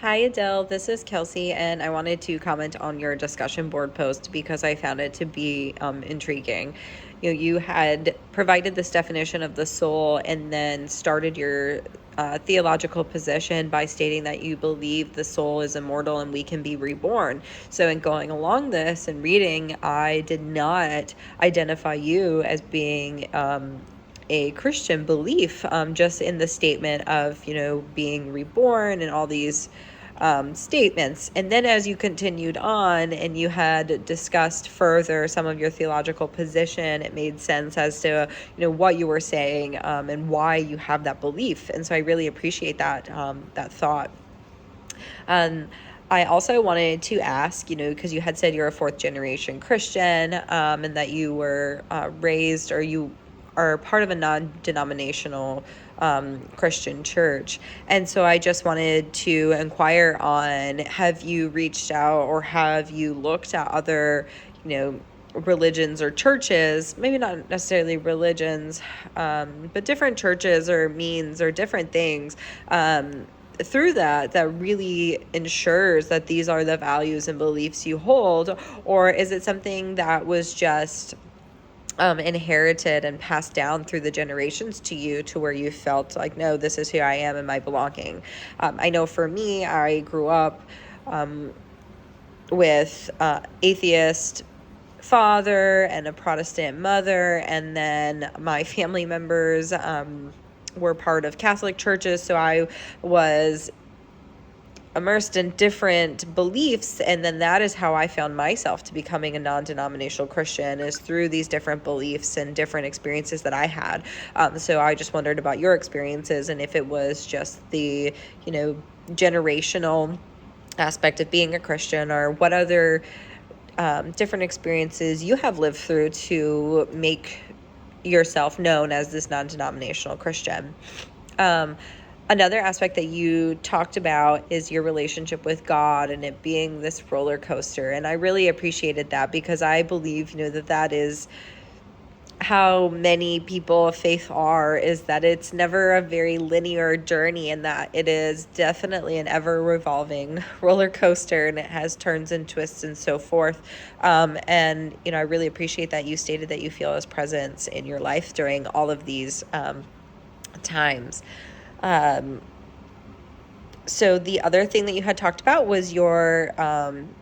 Hi Adele, this is Kelsey, and I wanted to comment on your discussion board post because I found it to be intriguing. You had provided this definition of the soul and then started your theological position by stating that you believe the soul is immortal and we can be reborn. So, in going along this and reading, I did not identify you as being a Christian belief, just in the statement of, being reborn and all these statements. And then as you continued on and you had discussed further some of your theological position, it made sense as to, what you were saying, and why you have that belief. And so I really appreciate that thought. Um, I also wanted to ask, because you had said you're a fourth generation Christian, and that you were raised, or you are part of a non-denominational Christian church. And so I just wanted to inquire on, have you reached out or have you looked at other, religions or churches, maybe not necessarily religions, but different churches or means or different things, through that really ensures that these are the values and beliefs you hold? Or is it something that was just inherited and passed down through the generations to you, to where you felt like, no, this is who I am and my belonging? I know for me, I grew up with atheist father and a Protestant mother, and then my family members were part of Catholic churches, so I was immersed in different beliefs, and then that is how I found myself to becoming a non-denominational Christian, is through these different beliefs and different experiences that I had. So I just wondered about your experiences, and if it was just the generational aspect of being a Christian, or what other different experiences you have lived through to make yourself known as this non-denominational Christian. Another aspect that you talked about is your relationship with God and it being this roller coaster. And I really appreciated that, because I believe, that is how many people of faith are, is that it's never a very linear journey, and that it is definitely an ever revolving roller coaster, and it has turns and twists and so forth. And I really appreciate that you stated that you feel his presence in your life during all of these times. So the other thing that you had talked about was your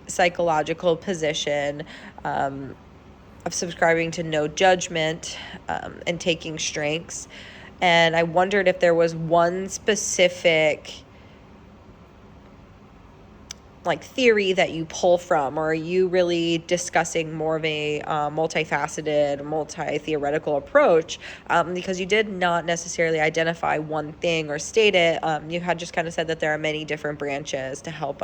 psychological position, of subscribing to no judgment, and taking strengths. And I wondered if there was one specific theory that you pull from, or are you really discussing more of a multifaceted, multi-theoretical approach? Because you did not necessarily identify one thing or state it. You had just kind of said that there are many different branches to help.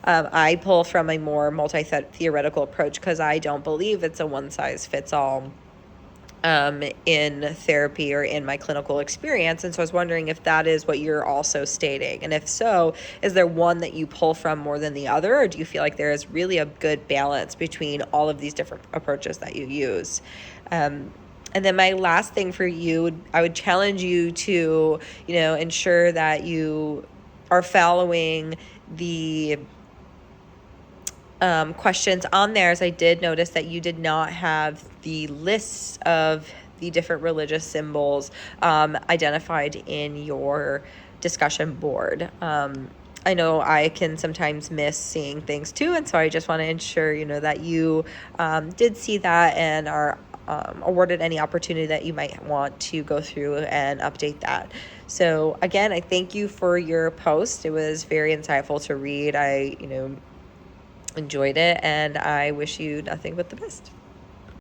I pull from a more multi-theoretical approach, because I don't believe it's a one-size-fits-all in therapy or in my clinical experience. And so I was wondering if that is what you're also stating. And if so, is there one that you pull from more than the other? Or do you feel like there is really a good balance between all of these different approaches that you use? And then my last thing for you, I would challenge you to, ensure that you are following the questions on there, as I did notice that you did not have the lists of the different religious symbols identified in your discussion board. I know I can sometimes miss seeing things too, and so I just want to ensure, that you did see that and are awarded any opportunity that you might want to go through and update that. So again, I thank you for your post. It was very insightful to read. I enjoyed it, and I wish you nothing but the best.